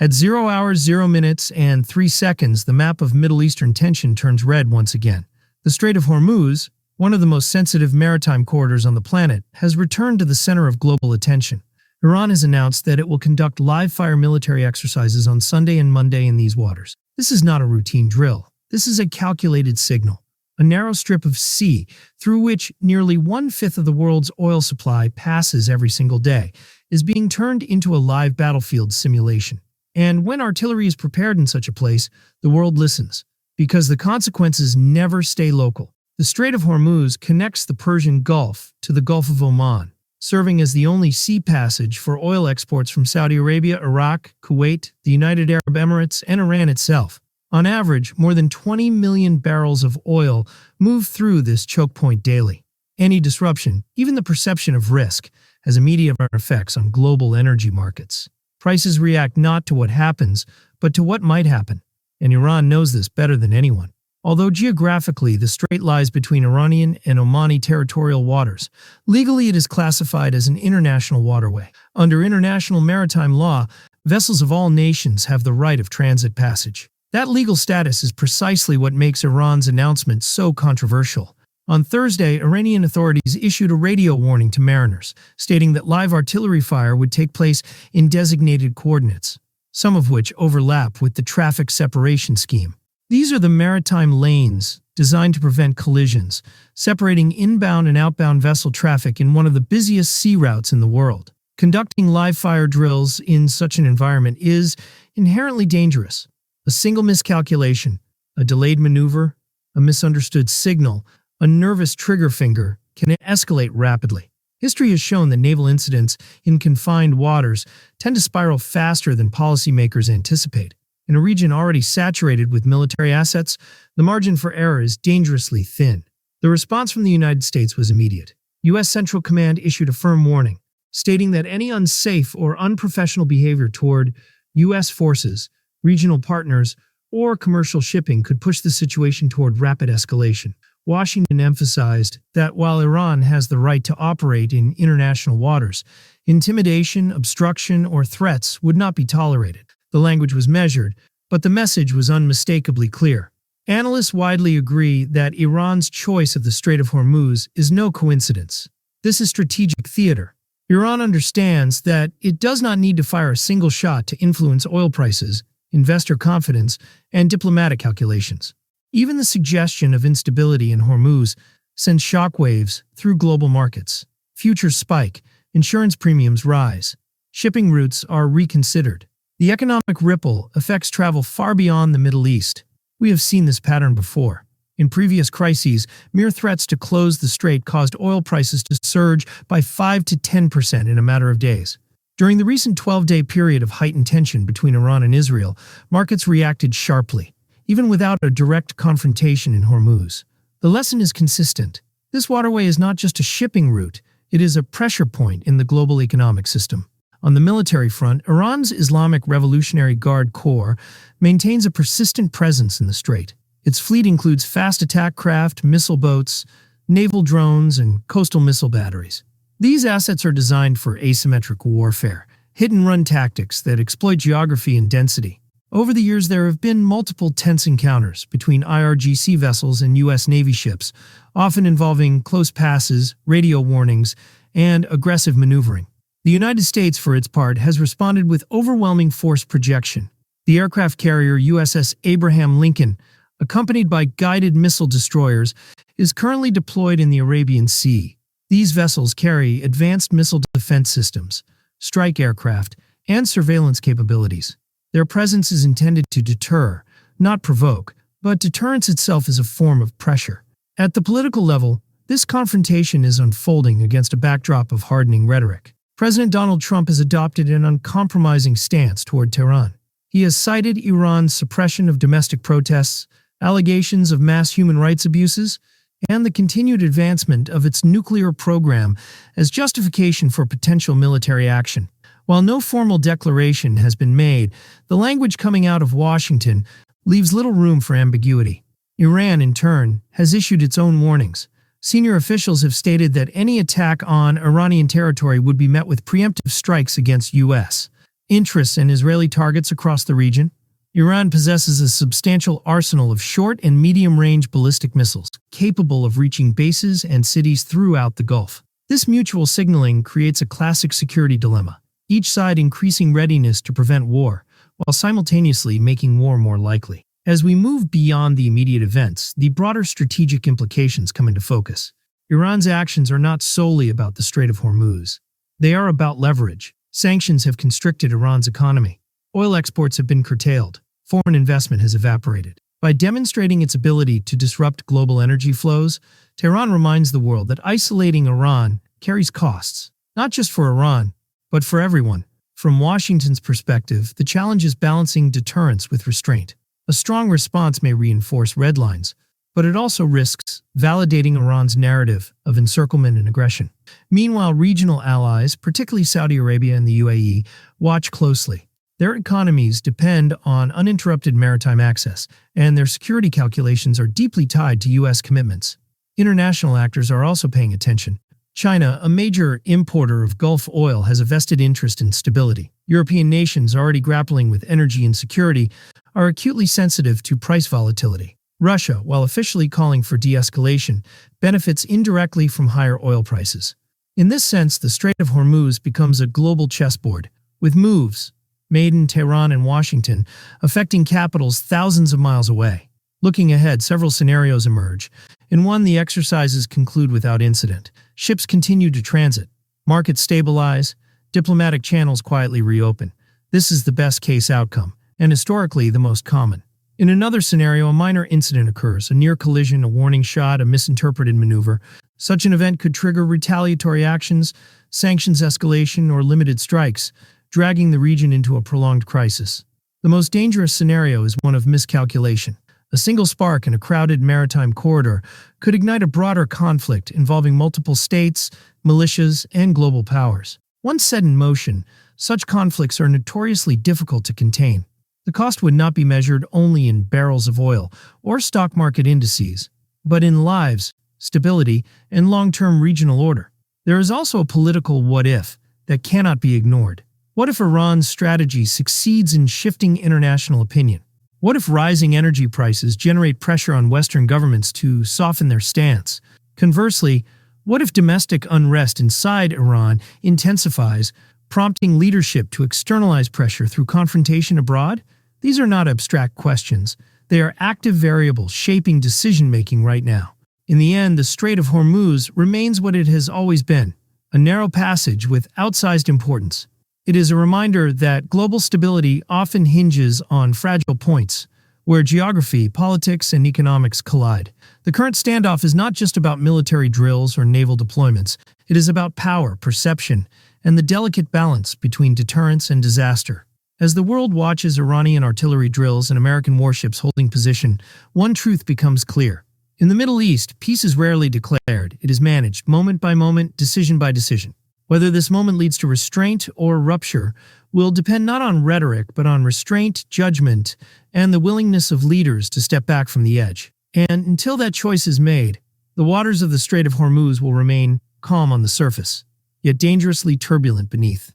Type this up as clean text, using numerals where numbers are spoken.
At 0 hours, 0 minutes, and 3 seconds, the map of Middle Eastern tension turns red once again. The Strait of Hormuz, one of the most sensitive maritime corridors on the planet, has returned to the center of global attention. Iran has announced that it will conduct live-fire military exercises on Sunday and Monday in these waters. This is not a routine drill. This is a calculated signal. A narrow strip of sea through which nearly 1/5 of the world's oil supply passes every single day is being turned into a live battlefield simulation. And when artillery is prepared in such a place, the world listens, because the consequences never stay local. The Strait of Hormuz connects the Persian Gulf to the Gulf of Oman, serving as the only sea passage for oil exports from Saudi Arabia, Iraq, Kuwait, the United Arab Emirates, and Iran itself. On average, more than 20 million barrels of oil move through this choke point daily. Any disruption, even the perception of risk, has immediate effects on global energy markets. Prices react not to what happens, but to what might happen. And Iran knows this better than anyone. Although geographically the strait lies between Iranian and Omani territorial waters, legally it is classified as an international waterway. Under international maritime law, vessels of all nations have the right of transit passage. That legal status is precisely what makes Iran's announcement so controversial. On Thursday, Iranian authorities issued a radio warning to mariners, stating that live artillery fire would take place in designated coordinates, some of which overlap with the traffic separation scheme. These are the maritime lanes designed to prevent collisions, separating inbound and outbound vessel traffic in one of the busiest sea routes in the world. Conducting live fire drills in such an environment is inherently dangerous. A single miscalculation, a delayed maneuver, a misunderstood signal, a nervous trigger finger can escalate rapidly. History has shown that naval incidents in confined waters tend to spiral faster than policymakers anticipate. In a region already saturated with military assets, the margin for error is dangerously thin. The response from the United States was immediate. U.S. Central Command issued a firm warning, stating that any unsafe or unprofessional behavior toward U.S. forces, regional partners, or commercial shipping could push the situation toward rapid escalation. Washington emphasized that while Iran has the right to operate in international waters, intimidation, obstruction, or threats would not be tolerated. The language was measured, but the message was unmistakably clear. Analysts widely agree that Iran's choice of the Strait of Hormuz is no coincidence. This is strategic theater. Iran understands that it does not need to fire a single shot to influence oil prices, investor confidence, and diplomatic calculations. Even the suggestion of instability in Hormuz sends shockwaves through global markets. Futures spike, insurance premiums rise, shipping routes are reconsidered. The economic ripple affects travel far beyond the Middle East. We have seen this pattern before. In previous crises, mere threats to close the strait caused oil prices to surge by 5 to 10% in a matter of days. During the recent 12-day period of heightened tension between Iran and Israel, markets reacted sharply, even without a direct confrontation in Hormuz. The lesson is consistent. This waterway is not just a shipping route, it is a pressure point in the global economic system. On the military front, Iran's Islamic Revolutionary Guard Corps maintains a persistent presence in the strait. Its fleet includes fast attack craft, missile boats, naval drones, and coastal missile batteries. These assets are designed for asymmetric warfare, hit-and-run tactics that exploit geography and density. Over the years, there have been multiple tense encounters between IRGC vessels and U.S. Navy ships, often involving close passes, radio warnings, and aggressive maneuvering. The United States, for its part, has responded with overwhelming force projection. The aircraft carrier USS Abraham Lincoln, accompanied by guided missile destroyers, is currently deployed in the Arabian Sea. These vessels carry advanced missile defense systems, strike aircraft, and surveillance capabilities. Their presence is intended to deter, not provoke, but deterrence itself is a form of pressure. At the political level, this confrontation is unfolding against a backdrop of hardening rhetoric. President Donald Trump has adopted an uncompromising stance toward Tehran. He has cited Iran's suppression of domestic protests, allegations of mass human rights abuses, and the continued advancement of its nuclear program as justification for potential military action. While no formal declaration has been made, the language coming out of Washington leaves little room for ambiguity. Iran, in turn, has issued its own warnings. Senior officials have stated that any attack on Iranian territory would be met with preemptive strikes against U.S. interests and Israeli targets across the region. Iran possesses a substantial arsenal of short and medium-range ballistic missiles, capable of reaching bases and cities throughout the Gulf. This mutual signaling creates a classic security dilemma, each side increasing readiness to prevent war, while simultaneously making war more likely. As we move beyond the immediate events, the broader strategic implications come into focus. Iran's actions are not solely about the Strait of Hormuz. They are about leverage. Sanctions have constricted Iran's economy. Oil exports have been curtailed. Foreign investment has evaporated. By demonstrating its ability to disrupt global energy flows, Tehran reminds the world that isolating Iran carries costs, not just for Iran, but for everyone. From Washington's perspective, the challenge is balancing deterrence with restraint. A strong response may reinforce red lines, but it also risks validating Iran's narrative of encirclement and aggression. Meanwhile, regional allies, particularly Saudi Arabia and the UAE, watch closely. Their economies depend on uninterrupted maritime access, and their security calculations are deeply tied to U.S. commitments. International actors are also paying attention. China, a major importer of Gulf oil, has a vested interest in stability. European nations, already grappling with energy insecurity, are acutely sensitive to price volatility. Russia, while officially calling for de-escalation, benefits indirectly from higher oil prices. In this sense, the Strait of Hormuz becomes a global chessboard, with moves made in Tehran and Washington affecting capitals thousands of miles away. Looking ahead, several scenarios emerge. In one, the exercises conclude without incident. Ships continue to transit. Markets stabilize. Diplomatic channels quietly reopen. This is the best-case outcome, and historically the most common. In another scenario, a minor incident occurs, a near collision, a warning shot, a misinterpreted maneuver. Such an event could trigger retaliatory actions, sanctions escalation, or limited strikes, dragging the region into a prolonged crisis. The most dangerous scenario is one of miscalculation. A single spark in a crowded maritime corridor could ignite a broader conflict involving multiple states, militias, and global powers. Once set in motion, such conflicts are notoriously difficult to contain. The cost would not be measured only in barrels of oil or stock market indices, but in lives, stability, and long-term regional order. There is also a political what-if that cannot be ignored. What if Iran's strategy succeeds in shifting international opinion? What if rising energy prices generate pressure on Western governments to soften their stance? Conversely, what if domestic unrest inside Iran intensifies, prompting leadership to externalize pressure through confrontation abroad? These are not abstract questions. They are active variables shaping decision-making right now. In the end, the Strait of Hormuz remains what it has always been, a narrow passage with outsized importance. It is a reminder that global stability often hinges on fragile points, where geography, politics, and economics collide. The current standoff is not just about military drills or naval deployments. It is about power, perception, and the delicate balance between deterrence and disaster. As the world watches Iranian artillery drills and American warships holding position, one truth becomes clear. In the Middle East, peace is rarely declared. It is managed, moment by moment, decision by decision. Whether this moment leads to restraint or rupture will depend not on rhetoric, but on restraint, judgment, and the willingness of leaders to step back from the edge. And until that choice is made, the waters of the Strait of Hormuz will remain calm on the surface, yet dangerously turbulent beneath.